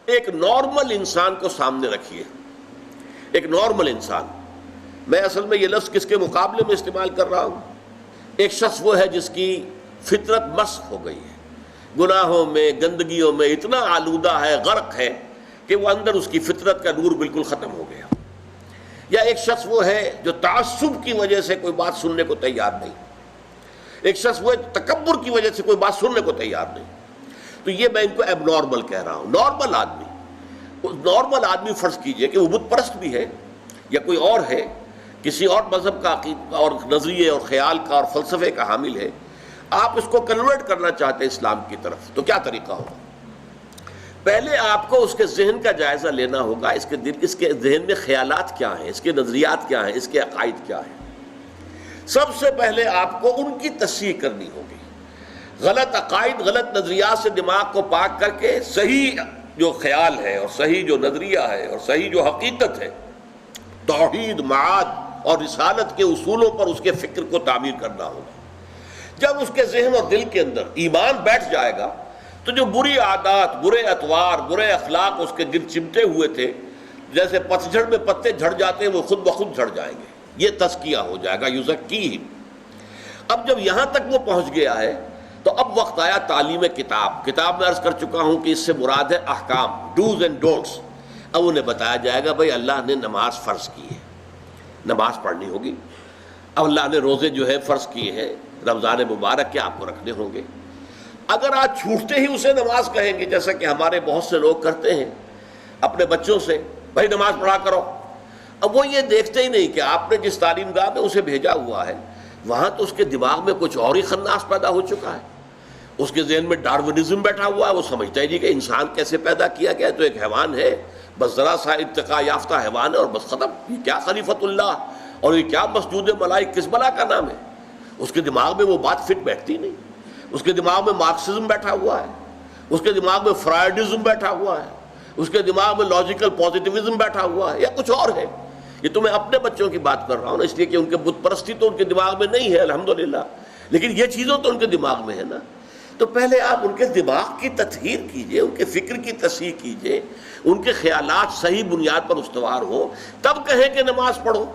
ایک نارمل انسان کو سامنے رکھیے، ایک نارمل انسان. میں اصل میں یہ لفظ کس کے مقابلے میں استعمال کر رہا ہوں؟ ایک شخص وہ ہے جس کی فطرت مسخ ہو گئی ہے، گناہوں میں، گندگیوں میں اتنا آلودہ ہے، غرق ہے کہ وہ اندر اس کی فطرت کا نور بالکل ختم ہو گیا. یا ایک شخص وہ ہے جو تعصب کی وجہ سے کوئی بات سننے کو تیار نہیں. ایک شخص وہ تکبر کی وجہ سے کوئی بات سننے کو تیار نہیں. تو یہ میں ان کو ایب نارمل کہہ رہا ہوں. نارمل آدمی، نارمل آدمی فرض کیجئے کہ وہ بت پرست بھی ہے یا کوئی اور ہے، کسی اور مذہب کا عقیدہ اور نظریے اور خیال کا اور فلسفے کا حامل ہے، آپ اس کو کنورٹ کرنا چاہتے ہیں اسلام کی طرف، تو کیا طریقہ ہوگا؟ پہلے آپ کو اس کے ذہن کا جائزہ لینا ہوگا. اس کے ذہن میں خیالات کیا ہیں، اس کے نظریات کیا ہیں، اس کے عقائد کیا ہیں. سب سے پہلے آپ کو ان کی تصحیح کرنی ہوگی. غلط عقائد، غلط نظریات سے دماغ کو پاک کر کے صحیح جو خیال ہے اور صحیح جو نظریہ ہے اور صحیح جو حقیقت ہے، توحید، معاد اور رسالت کے اصولوں پر اس کے فکر کو تعمیر کرنا ہوگا. جب اس کے ذہن اور دل کے اندر ایمان بیٹھ جائے گا تو جو بری عادات، برے اطوار، برے اخلاق اس کے گرد چمٹے ہوئے تھے، جیسے پتجھڑ میں پتے جھڑ جاتے ہیں، وہ خود بخود جھڑ جائیں گے. یہ تزکیہ ہو جائے گا، یزکیہم. اب جب یہاں تک وہ پہنچ گیا ہے تو اب وقت آیا تعلیم کتاب. کتاب میں عرض کر چکا ہوں کہ اس سے مراد ہے احکام، ڈوز اینڈ ڈونٹس. اب انہیں بتایا جائے گا بھائی اللہ نے نماز فرض کی ہے، نماز پڑھنی ہوگی. اب اللہ نے روزے جو ہے فرض کیے ہیں، رمضان مبارک کے آپ کو رکھنے ہوں گے. اگر آج چھوٹتے ہی اسے نماز کہیں گے، جیسا کہ ہمارے بہت سے لوگ کرتے ہیں اپنے بچوں سے، بھائی نماز پڑھا کرو. اب وہ یہ دیکھتے ہی نہیں کہ آپ نے جس تعلیم گاہ میں اسے بھیجا ہوا ہے وہاں تو اس کے دماغ میں کچھ اور ہی خناس پیدا ہو چکا ہے. اس کے ذہن میں ڈارونزم بیٹھا ہوا ہے. وہ سمجھتا ہی نہیں کہ انسان کیسے پیدا کیا گیا، تو ایک حیوان ہے، بس ذرا سا ارتقاء یافتہ حیوان ہے اور بس ختم. یہ کیا خلیفۃ اللہ اور یہ کیا مسجود ملائک، کس بلا کا نام ہے؟ اس کے دماغ میں وہ بات فٹ بیٹھتی نہیں. اس کے دماغ میں مارکسزم بیٹھا ہوا ہے، اس کے دماغ میں فرائڈزم بیٹھا ہوا ہے، اس کے دماغ میں لاجیکل پازیٹیوزم بیٹھا ہوا ہے، یا کچھ اور ہے. یہ تو میں اپنے بچوں کی بات کر رہا ہوں نا، اس لیے کہ ان کے بت پرستی تو ان کے دماغ میں نہیں ہے الحمدللہ، لیکن یہ چیزوں تو ان کے دماغ میں ہے نا. تو پہلے آپ ان کے دماغ کی تطہیر کیجئے، ان کے فکر کی تصحیح کیجئے، ان کے خیالات صحیح بنیاد پر استوار ہوں، تب کہیں کہ نماز پڑھو.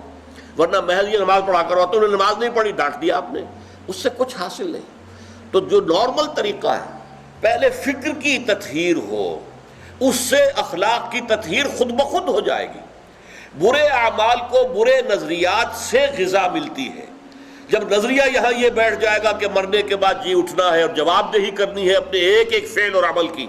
ورنہ محض یہ نماز پڑھا کرو تو انہیں نماز نہیں پڑھی، ڈانٹ دیا آپ نے، اس سے کچھ حاصل نہیں. تو جو نارمل طریقہ ہے، پہلے فکر کی تطہیر ہو، اس سے اخلاق کی تطہیر خود بخود ہو جائے گی. برے اعمال کو برے نظریات سے غذا ملتی ہے. جب نظریہ یہاں یہ بیٹھ جائے گا کہ مرنے کے بعد جی اٹھنا ہے اور جواب دہی کرنی ہے اپنے ایک ایک فعل اور عمل کی،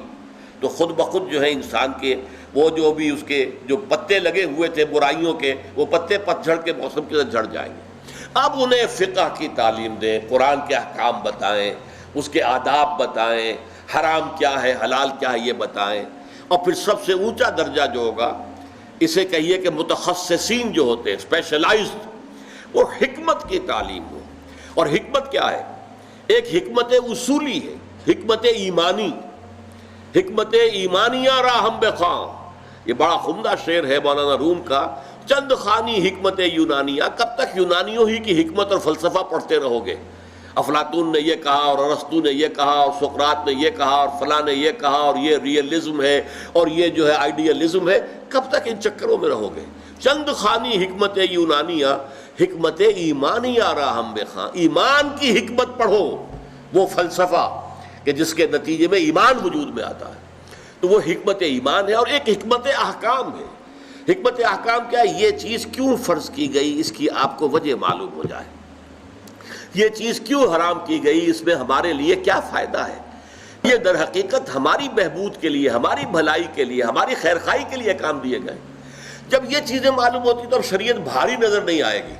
تو خود بخود جو ہے انسان کے وہ جو بھی اس کے جو پتے لگے ہوئے تھے برائیوں کے، وہ پتے پتجھڑ کے موسم کے ساتھ جھڑ جائیں گے. اب انہیں فقہ کی تعلیم دیں، قرآن کے احکام بتائیں، اس کے آداب بتائیں، حرام کیا ہے حلال کیا ہے یہ بتائیں. اور پھر سب سے اونچا درجہ جو ہوگا، اسے کہیے کہ متخصصین جو ہوتے ہیں، اسپیشلائزڈ، وہ حکمت کی تعلیم ہو. اور حکمت کیا ہے؟ ایک حکمت اصولی ہے، حکمت ایمانی. حکمت ایمانیہ راہم بخواں، یہ بڑا عمدہ شعر ہے مولانا روم کا. چند خانی حکمت یونانیہ. کب تک یونانیوں ہی کی حکمت اور فلسفہ پڑھتے رہو گے؟ افلاطون نے یہ کہا اور ارسطو نے یہ کہا اور سقراط نے یہ کہا اور فلاں نے یہ کہا اور یہ ریئلزم ہے اور یہ جو ہے آئیڈیلزم ہے. کب تک ان چکروں میں رہو گے؟ چند خانی حکمت یونانیہ، حکمت ایمانیہ راہم بخواں. ایمان کی حکمت پڑھو، وہ فلسفہ کہ جس کے نتیجے میں ایمان وجود میں آتا ہے، تو وہ حکمت ایمان ہے. اور ایک حکمت احکام ہے. حکمت احکام کیا ہے؟ یہ چیز کیوں فرض کی گئی، اس کی آپ کو وجہ معلوم ہو جائے. یہ چیز کیوں حرام کی گئی، اس میں ہمارے لیے کیا فائدہ ہے. یہ در حقیقت ہماری بہبود کے لیے، ہماری بھلائی کے لیے، ہماری خیرخواہی کے لیے کام دیے گئے. جب یہ چیزیں معلوم ہوتی تو اب شریعت بھاری نظر نہیں آئے گی،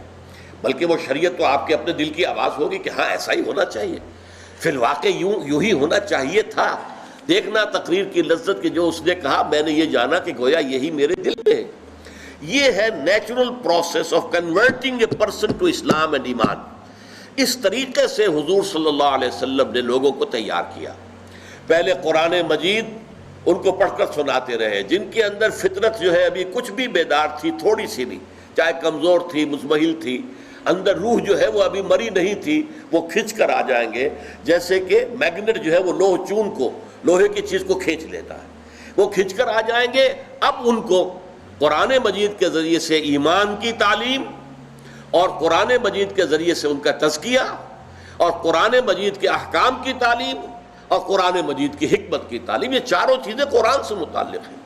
بلکہ وہ شریعت تو آپ کے اپنے دل کی آواز ہوگی کہ ہاں ایسا ہی ہونا چاہیے، فی الواقع یوں ہی ہونا چاہیے تھا. دیکھنا تقریر کی لذت کہ جو اس نے کہا میں نے یہ جانا کہ گویا یہی میرے دل میں ہے. یہ ہے natural process of converting a person to Islam and iman. اس طریقے سے حضور صلی اللہ علیہ وسلم نے لوگوں کو تیار کیا. پہلے قرآن مجید ان کو پڑھ کر سناتے رہے، جن کے اندر فطرت جو ہے ابھی کچھ بھی بیدار تھی، تھوڑی سی نہیں، چاہے کمزور تھی، مزمحل تھی، اندر روح جو ہے وہ ابھی مری نہیں تھی، وہ کھنچ کر آ جائیں گے. جیسے کہ میگنیٹ جو ہے وہ لوہ چون کو، لوہے کی چیز کو کھینچ لیتا ہے. وہ کھنچ کر آ جائیں گے. اب ان کو قرآن مجید کے ذریعے سے ایمان کی تعلیم اور قرآن مجید کے ذریعے سے ان کا تزکیہ اور قرآن مجید کے احکام کی تعلیم اور قرآن مجید کی حکمت کی تعلیم، یہ چاروں چیزیں قرآن سے متعلق ہیں.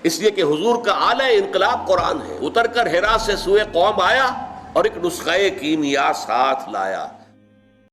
اس لیے کہ حضور کا اعلیٰ انقلاب قرآن ہے. اتر کر حرا سے سوئے قوم آیا اور ایک نسخہ کیمیا ساتھ لایا.